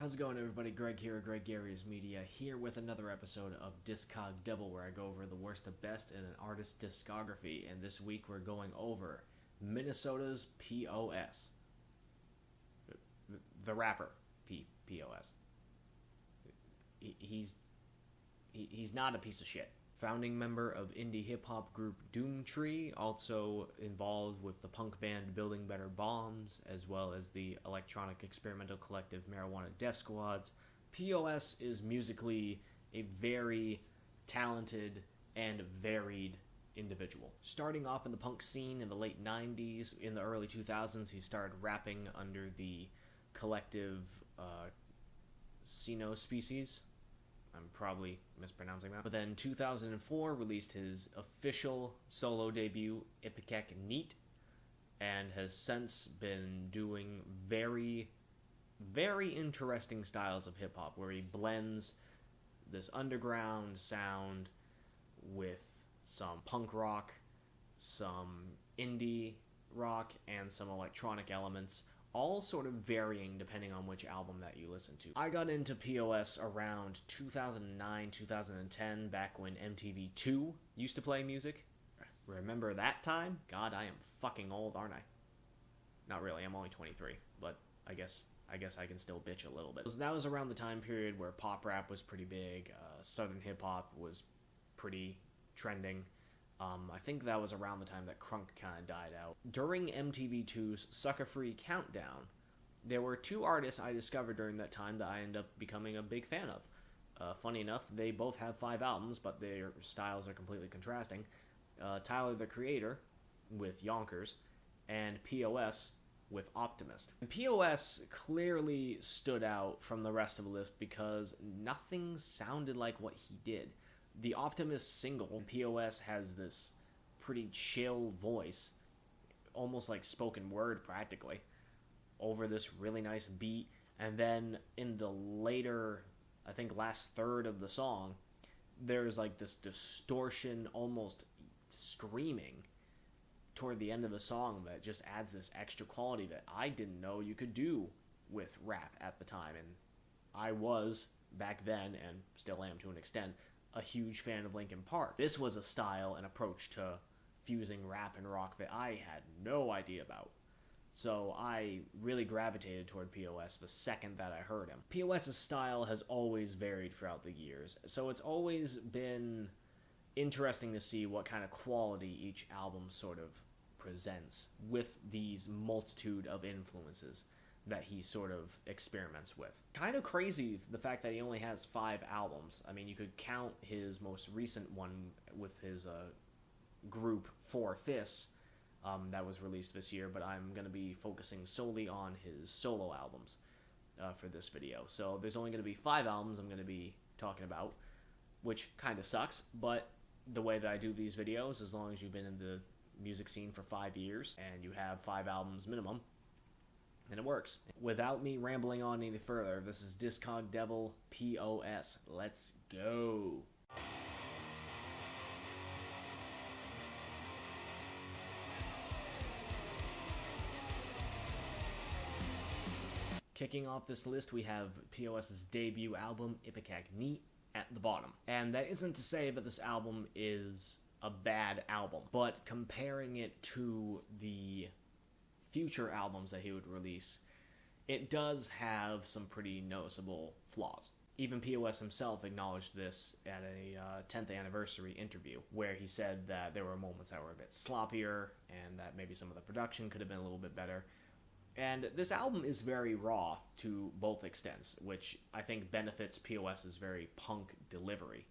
How's it going, everybody? Greg here, Greg Gary's Media, here with another episode of Discog Devil, where I go over the worst of best in an artist's discography. And this week we're going over Minnesota's P.O.S. The rapper P.O.S. He's not a piece of shit. Founding member of indie hip-hop group Doomtree, also involved with the punk band Building Better Bombs, as well as the electronic experimental collective Marijuana Death Squads. P.O.S. is musically a very talented and varied individual. Starting off in the punk scene in the late 90s, in the early 2000s, he started rapping under the collective Sino Species. I'm probably mispronouncing that. But then 2004 released his official solo debut, Ipecac Neat, and has since been doing very, very interesting styles of hip-hop, where he blends this underground sound with some punk rock, some indie rock, and some electronic elements, all sort of varying depending on which album that you listen to. I got into P.O.S. around 2009, 2010, back when MTV2 used to play music. Remember that time? God, I am fucking old, aren't I? Not really, I'm only 23, but I guess I can still bitch a little bit. That was around the time period where pop rap was pretty big, southern hip-hop was pretty trending. I think that was around the time that crunk kind of died out. During MTV2's Sucker Free Countdown, there were two artists I discovered during that time that I ended up becoming a big fan of. Funny enough, they both have 5 albums, but their styles are completely contrasting. Tyler, the Creator, with Yonkers, and P.O.S. with Optimist. And P.O.S. clearly stood out from the rest of the list because nothing sounded like what he did. The Optimist single, P.O.S. has this pretty chill voice, almost like spoken word practically, over this really nice beat. And then in the later, I think last third of the song, there's like this distortion, almost screaming toward the end of the song that just adds this extra quality that I didn't know you could do with rap at the time. And I was, back then, and still am to an extent, a huge fan of Linkin Park. This was a style and approach to fusing rap and rock that I had no idea about. So I really gravitated toward P.O.S. the second that I heard him. P.O.S.'s style has always varied throughout the years, so it's always been interesting to see what kind of quality each album sort of presents with these multitude of influences that he sort of experiments with. Kind of crazy, the fact that he only has 5 albums. I mean, you could count his most recent one with his group 4 Fists that was released this year, but I'm going to be focusing solely on his solo albums for this video. So there's only going to be 5 albums I'm going to be talking about, which kind of sucks, but the way that I do these videos, as long as you've been in the music scene for 5 years and you have 5 albums minimum, and it works. Without me rambling on any further, this is Discog Devil P.O.S. Let's go. Kicking off this list, we have P.O.S.'s debut album, Ipecac Neat, at the bottom. And that isn't to say that this album is a bad album, but comparing it to the future albums that he would release, it does have some pretty noticeable flaws. Even P.O.S. himself acknowledged this at a 10th anniversary interview, where he said that there were moments that were a bit sloppier and that maybe some of the production could have been a little bit better. And this album is very raw to both extents, which I think benefits P.O.S.'s very punk delivery.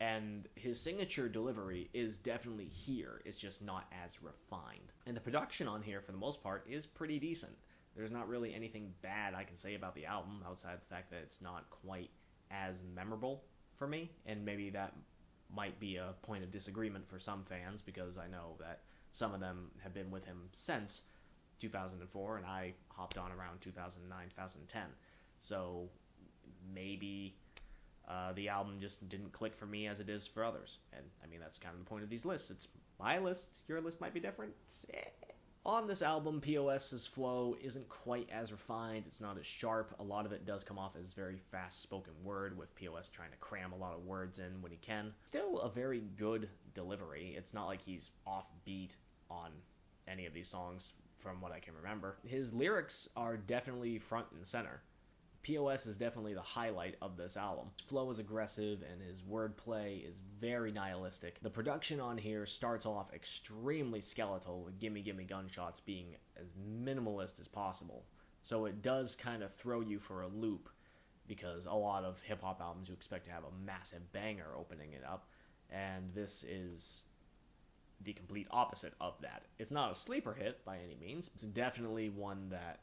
And his signature delivery is definitely here, it's just not as refined. And the production on here, for the most part, is pretty decent. There's not really anything bad I can say about the album, outside the fact that it's not quite as memorable for me. And maybe that might be a point of disagreement for some fans, because I know that some of them have been with him since 2004, and I hopped on around 2009, 2010. So maybe the album just didn't click for me as it is for others. And I mean, that's kind of the point of these lists. It's my list, your list might be different. On this album, P.O.S.'s flow isn't quite as refined, it's not as sharp. A lot of it does come off as very fast spoken word, with P.O.S. trying to cram a lot of words in when he can. Still a very good delivery. It's not like he's offbeat on any of these songs from what I can remember. His lyrics are definitely front and center. P.O.S. is definitely the highlight of this album. His flow is aggressive and his wordplay is very nihilistic. The production on here starts off extremely skeletal, with Gimme Gimme Gunshots being as minimalist as possible. So it does kind of throw you for a loop, because a lot of hip-hop albums you expect to have a massive banger opening it up, and this is the complete opposite of that. It's not a sleeper hit by any means. It's definitely one that,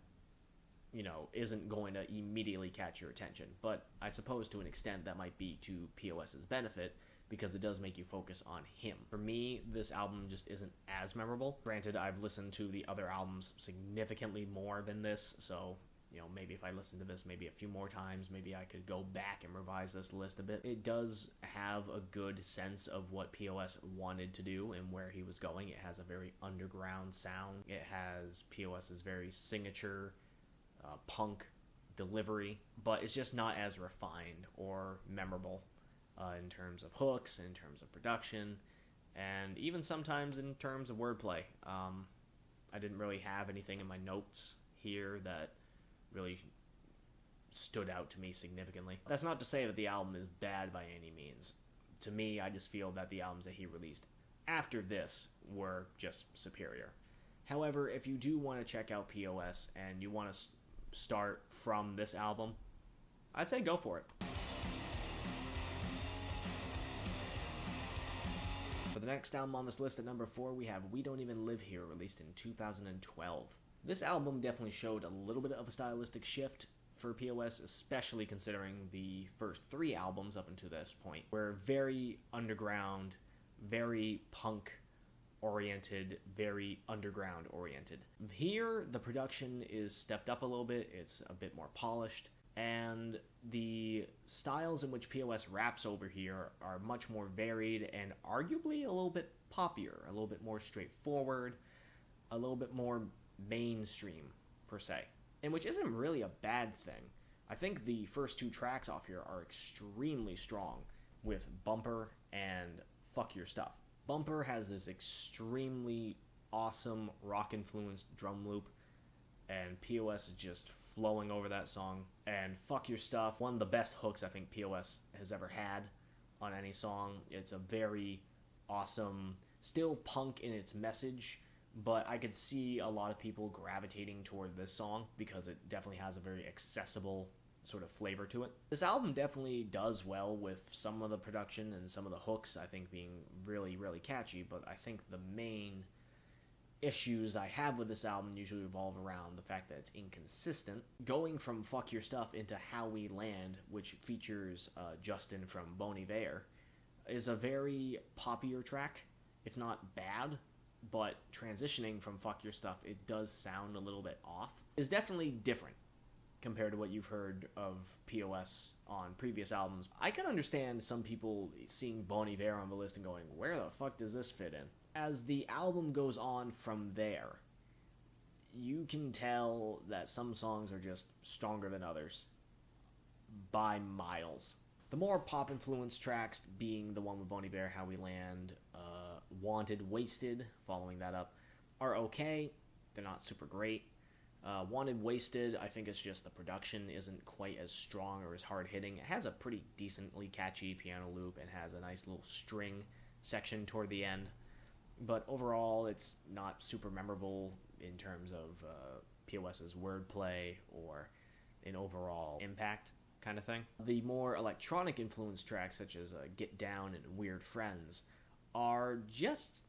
you know, isn't going to immediately catch your attention. But I suppose to an extent that might be to P.O.S.'s benefit, because it does make you focus on him. For me, this album just isn't as memorable. Granted, I've listened to the other albums significantly more than this, so, you know, maybe if I listen to this maybe a few more times, maybe I could go back and revise this list a bit. It does have a good sense of what P.O.S. wanted to do and where he was going. It has a very underground sound. It has P.O.S.'s very signature punk delivery, but it's just not as refined or memorable in terms of hooks, in terms of production, and even sometimes in terms of wordplay. I didn't really have anything in my notes here that really stood out to me significantly. That's not to say that the album is bad by any means. To me, I just feel that the albums that he released after this were just superior. However, if you do want to check out P.O.S. and you want to start from this album, I'd say go for it. For the next album on this list at number 4, we have We Don't Even Live Here, released in 2012. This album definitely showed a little bit of a stylistic shift for P.O.S., especially considering the first 3 albums up until this point were very underground, very punk oriented, very underground oriented. Here, the production is stepped up a little bit, it's a bit more polished, and the styles in which P.O.S. raps over here are much more varied and arguably a little bit poppier, a little bit more straightforward, a little bit more mainstream, per se. And which isn't really a bad thing. I think the first 2 tracks off here are extremely strong, with Bumper and Fuck Your Stuff. Bumper has this extremely awesome rock-influenced drum loop, and P.O.S. is just flowing over that song. And Fuck Your Stuff, one of the best hooks I think P.O.S. has ever had on any song. It's a very awesome, still punk in its message, but I could see a lot of people gravitating toward this song because it definitely has a very accessible sort of flavor to it. This album definitely does well with some of the production and some of the hooks, I think, being really, really catchy, but I think the main issues I have with this album usually revolve around the fact that it's inconsistent. Going from Fuck Your Stuff into How We Land, which features Justin from Bon Iver, is a very poppier track. It's not bad, but transitioning from Fuck Your Stuff, it does sound a little bit off. It's definitely different compared to what you've heard of P.O.S. on previous albums. I can understand some people seeing Bon Iver on the list and going, where the fuck does this fit in? As the album goes on from there, you can tell that some songs are just stronger than others by miles. The more pop-influenced tracks being the one with Bon Iver, How We Land, Wanted, Wasted, following that up, are okay. They're not super great. Wanted, Wasted, I think it's just the production isn't quite as strong or as hard-hitting. It has a pretty decently catchy piano loop and has a nice little string section toward the end. But overall, it's not super memorable in terms of P.O.S.'s wordplay or an overall impact kind of thing. The more electronic influenced tracks, such as Get Down and Weird Friends, are just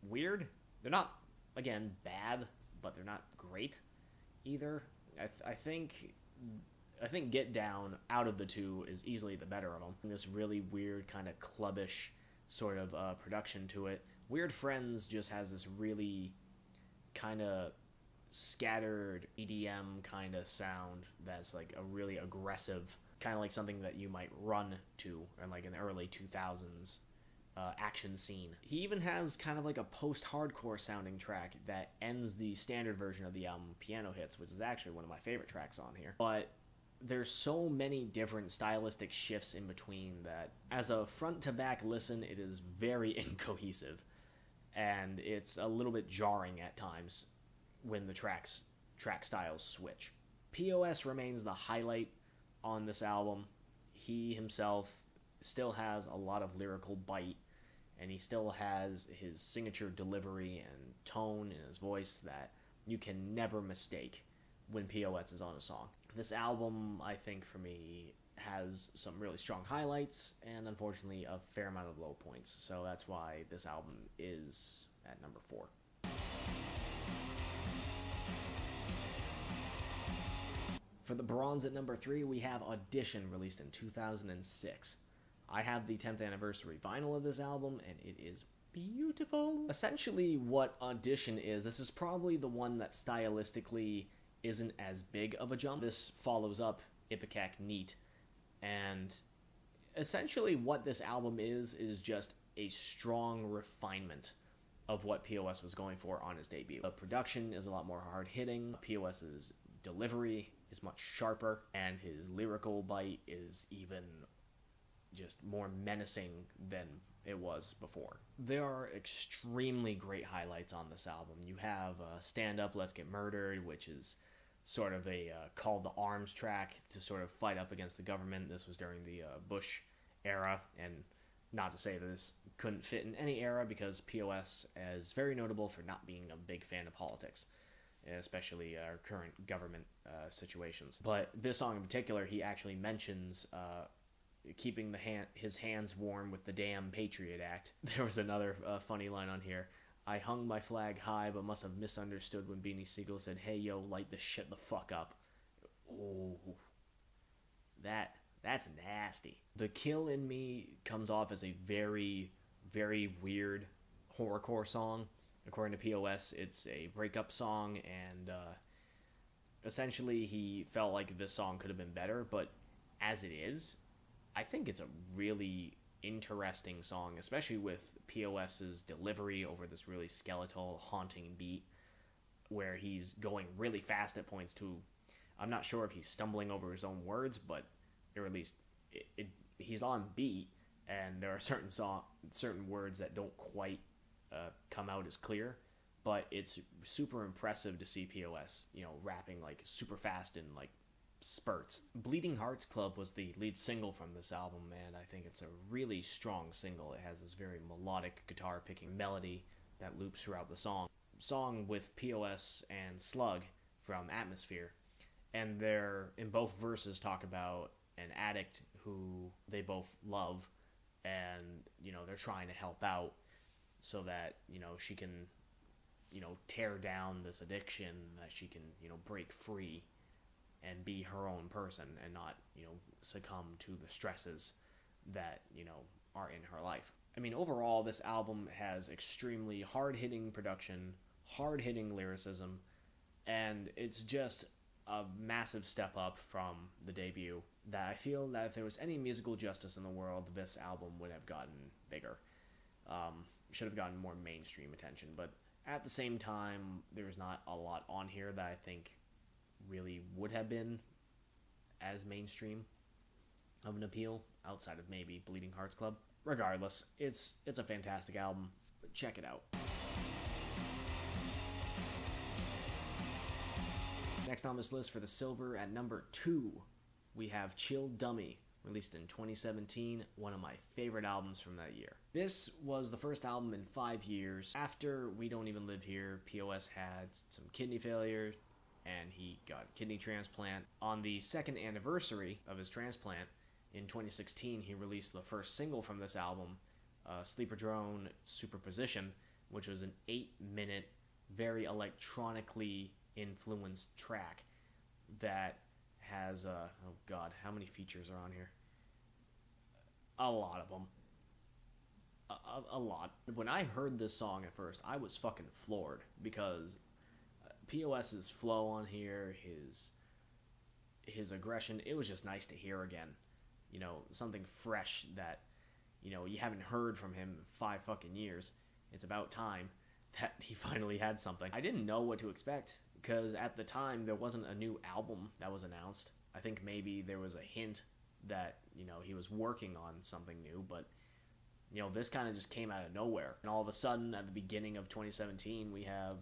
weird. They're not, again, bad, but they're not great either. I think Get Down, out of the 2, is easily the better of them. This really weird kind of clubbish sort of production to it. Weird Friends just has this really kind of scattered EDM kind of sound that's like a really aggressive, kind of like something that you might run to in like in the early 2000s action scene. He even has kind of like a post-hardcore sounding track that ends the standard version of the album, Piano Hits, which is actually one of my favorite tracks on here. But there's so many different stylistic shifts in between that as a front-to-back listen, it is very incohesive. And it's a little bit jarring at times when the track styles switch. P.O.S. remains the highlight on this album. He himself still has a lot of lyrical bite, and he still has his signature delivery and tone in his voice that you can never mistake when P.O.S. is on a song. This album, I think, for me, has some really strong highlights and, unfortunately, a fair amount of low points. So that's why this album is at number 4. For the bronze at number 3, we have Audition, released in 2006. I have the 10th anniversary vinyl of this album, and it is beautiful. Essentially, what Audition is, this is probably the one that stylistically isn't as big of a jump. This follows up Ipecac Neat, and essentially what this album is just a strong refinement of what P.O.S. was going for on his debut. The production is a lot more hard-hitting, P.O.S.'s delivery is much sharper, and his lyrical bite is even just more menacing than it was before. There are extremely great highlights on this album. You have Stand Up, Let's Get Murdered, which is sort of a call to arms track to sort of fight up against the government. This was during the Bush era, and not to say that this couldn't fit in any era, because P.O.S. is very notable for not being a big fan of politics, especially our current government situations. But this song in particular, he actually mentions keeping his hands warm with the damn Patriot Act. There was another funny line on here. I hung my flag high, but must have misunderstood when Beanie Siegel said, "Hey, yo, light this shit the fuck up." Oh, that's nasty. The Kill in Me comes off as a very, very weird horrorcore song. According to P.O.S., it's a breakup song, and essentially he felt like this song could have been better, but as it is, I think it's a really interesting song, especially with P.O.S.'s delivery over this really skeletal, haunting beat, where he's going really fast at points too. I'm not sure if he's stumbling over his own words, but or at least he's on beat, and there are certain words that don't quite come out as clear, but it's super impressive to see P.O.S. rapping like super fast in like spurts. Bleeding Hearts Club was the lead single from this album, and I think it's a really strong single. It has this very melodic guitar picking melody that loops throughout the song with P.O.S. and Slug from Atmosphere, and they're in both verses talk about an addict who they both love, and they're trying to help out so that she can tear down this addiction, that she can break free and be her own person and not succumb to the stresses that are in her life. I mean, overall, this album has extremely hard-hitting production, hard-hitting lyricism, and it's just a massive step up from the debut that I feel that if there was any musical justice in the world, this album would have gotten bigger. Should have gotten more mainstream attention, but at the same time, there's not a lot on here that I think really would have been as mainstream of an appeal outside of maybe Bleeding Hearts Club. Regardless, it's a fantastic album. Check it out. Next on this list for the silver at number 2, we have Chill Dummy, released in 2017, one of my favorite albums from that year. This was the first album in 5 years. After We Don't Even Live Here, P.O.S. had some kidney failure, and he got a kidney transplant. On the second anniversary of his transplant, in 2016, he released the first single from this album, Sleeper Drone Superposition, which was an 8-minute, very electronically influenced track that has, oh god, how many features are on here? A lot of them. A lot. When I heard this song at first, I was fucking floored, because P.O.S.'s flow on here, his aggression, it was just nice to hear again. Something fresh that You haven't heard from him in 5 fucking years. It's about time that he finally had something. I didn't know what to expect because at the time there wasn't a new album that was announced. I think maybe there was a hint that, he was working on something new, but this kind of just came out of nowhere. And all of a sudden, at the beginning of 2017, we have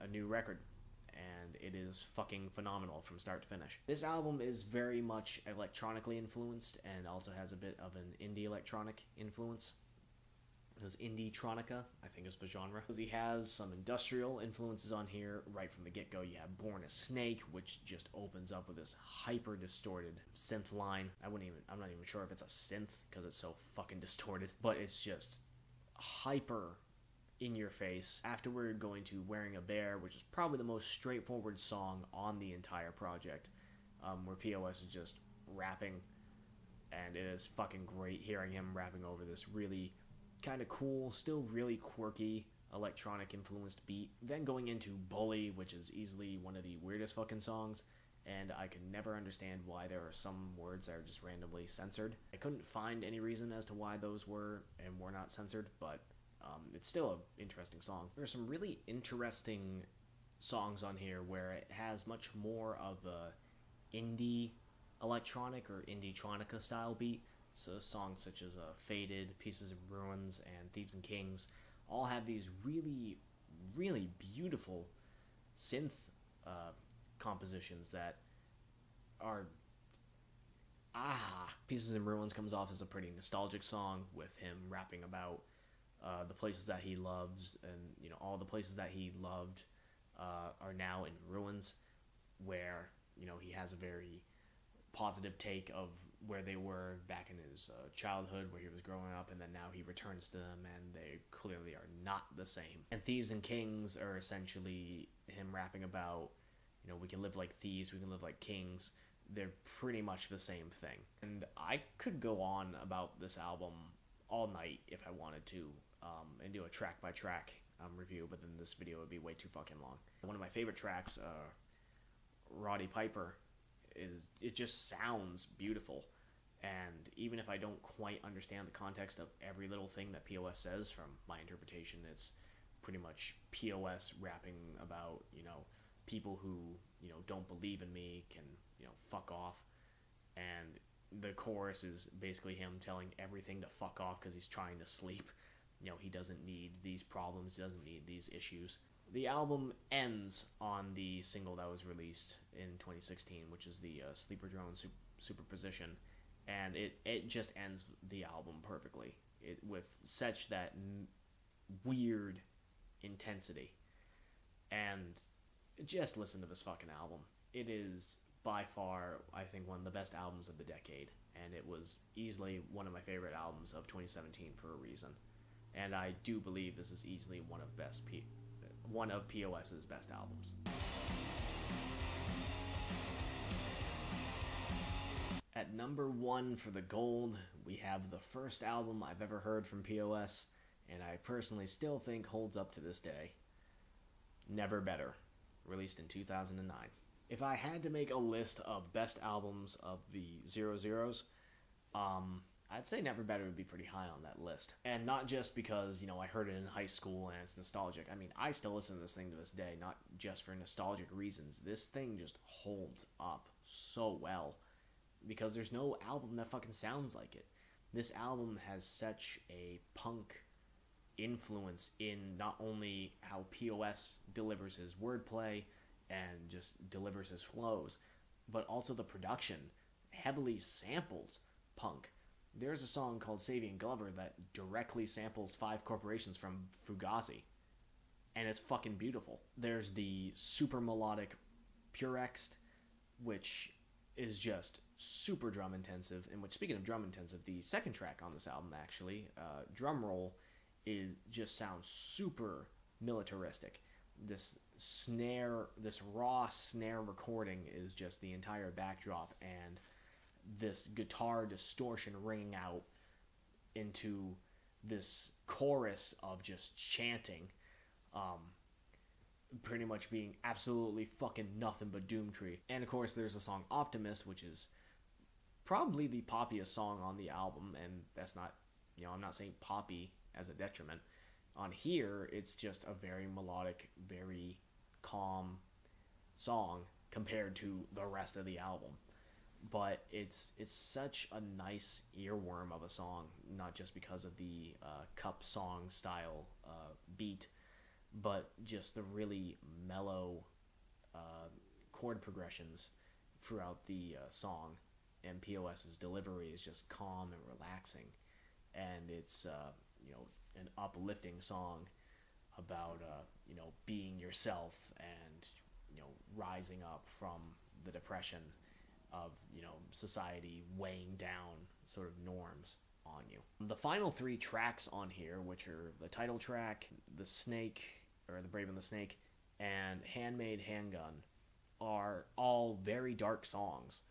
a new record. And it is fucking phenomenal from start to finish. This album is very much electronically influenced and also has a bit of an indie electronic influence. It was indie-tronica, I think is the genre. Because he has some industrial influences on here right from the get-go. You have Born a Snake, which just opens up with this hyper-distorted synth line. I'm not even sure if it's a synth because it's so fucking distorted. But it's just hyper in your face. Afterward, going to Wearing a Bear, which is probably the most straightforward song on the entire project, where P.O.S. is just rapping, and it is fucking great hearing him rapping over this really kind of cool, still really quirky, electronic influenced beat. Then going into Bully, which is easily one of the weirdest fucking songs, and I could never understand why there are some words that are just randomly censored. I couldn't find any reason as to why those were and were not censored, but it's still an interesting song. There are some really interesting songs on here where it has much more of a indie electronic or indie-tronica style beat. So songs such as Faded, Pieces of Ruins, and Thieves and Kings all have these really, really beautiful synth compositions that are... Pieces and Ruins comes off as a pretty nostalgic song with him rapping about the places that he loves, and all the places that he loved are now in ruins, where he has a very positive take of where they were back in his childhood, where he was growing up, and then now he returns to them, and they clearly are not the same. And Thieves and Kings are essentially him rapping about, we can live like thieves, we can live like kings. They're pretty much the same thing. And I could go on about this album all night if I wanted to, and do a track-by-track review, but then this video would be way too fucking long. One of my favorite tracks, Roddy Piper, it just sounds beautiful, and even if I don't quite understand the context of every little thing that P.O.S. says, from my interpretation, it's pretty much P.O.S. rapping about, people who, don't believe in me can, fuck off, and the chorus is basically him telling everything to fuck off because he's trying to sleep. He doesn't need these problems, doesn't need these issues. The album ends on the single that was released in 2016, which is the Sleeper Drone Superposition, and it just ends the album perfectly, with such that weird intensity. And just listen to this fucking album. It is by far, I think, one of the best albums of the decade, and it was easily one of my favorite albums of 2017 for a reason. And I do believe this is easily one of P.O.S.'s best albums. At number 1 for the gold, we have the first album I've ever heard from P.O.S., and I personally still think holds up to this day. Never Better, released in 2009. If I had to make a list of best albums of the 00s, I'd say Never Better would be pretty high on that list. And not just because, I heard it in high school and it's nostalgic. I mean, I still listen to this thing to this day, not just for nostalgic reasons. This thing just holds up so well because there's no album that fucking sounds like it. This album has such a punk influence in not only how P.O.S. delivers his wordplay and just delivers his flows, but also the production heavily samples punk. There's a song called Savian Glover that directly samples 5 Corporations from Fugazi, and it's fucking beautiful. There's the super melodic Purext, which is just super drum intensive, and which, speaking of drum intensive, the second track on this album, actually, Drum Roll, just sounds super militaristic. This raw snare recording is just the entire backdrop, and this guitar distortion ringing out into this chorus of just chanting, pretty much being absolutely fucking nothing but Doomtree. And of course there's the song Optimist, which is probably the poppiest song on the album, and that's not I'm not saying poppy as a detriment. On here, it's just a very melodic, very calm song compared to the rest of the album. But it's such a nice earworm of a song, not just because of the cup song style beat, but just the really mellow chord progressions throughout the song. And P.O.S.'s delivery is just calm and relaxing, and it's an uplifting song about being yourself and rising up from the depression of society weighing down sort of norms on you. The final 3 tracks on here, which are the title track, The Snake, or The Brave and the Snake, and Handmade Handgun, are all very dark songs,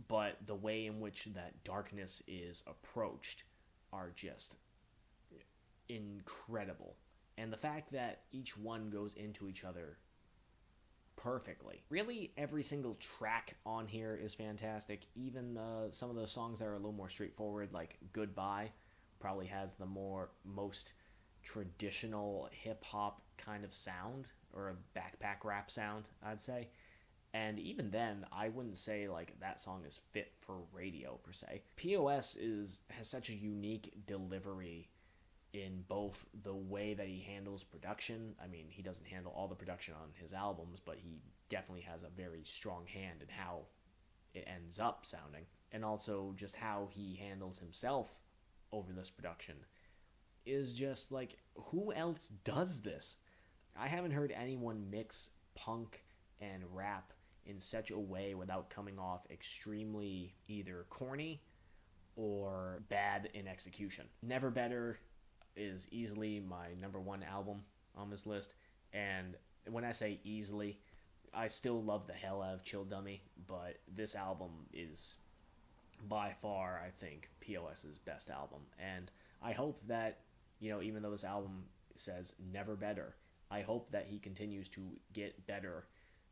but the way in which that darkness is approached are just incredible. And the fact that each one goes into each other perfectly. Really, every single track on here is fantastic. Even some of the songs that are a little more straightforward, like Goodbye, probably has the most traditional hip-hop kind of sound, or a backpack rap sound, I'd say. And even then, I wouldn't say like that song is fit for radio per se. P.O.S. has such a unique delivery in both the way that he handles production. I mean, he doesn't handle all the production on his albums, but he definitely has a very strong hand in how it ends up sounding. And also just how he handles himself over this production is just like, who else does this? I haven't heard anyone mix punk and rap in such a way without coming off extremely either corny or bad in execution. Never Better is easily my number 1 album on this list, and when I say easily, I still love the hell out of Chill Dummy, but this album is by far, I think, P.O.S.'s best album. And I hope that, even though this album says never better, I hope that he continues to get better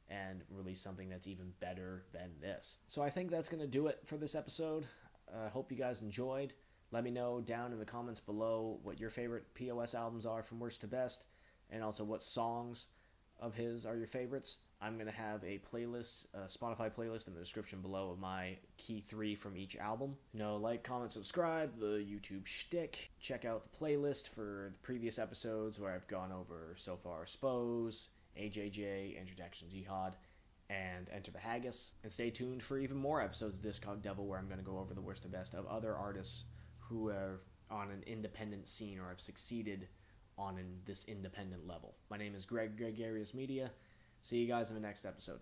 and release something that's even better than this. So I think that's going to do it for this episode. I hope you guys enjoyed. Let me know down in the comments below what your favorite P.O.S. albums are from worst to best, and also what songs of his are your favorites. I'm going to have a playlist, a Spotify playlist in the description below of my key 3 from each album. Like, comment, subscribe, the YouTube shtick. Check out the playlist for the previous episodes where I've gone over So Far Spose, AJJ, Introduction Jihad, and Enter the Haggis. And stay tuned for even more episodes of Discog Devil, where I'm going to go over the worst and best of other artists who are on an independent scene or have succeeded on this independent level. My name is Greg, Gregarious Media. See you guys in the next episode.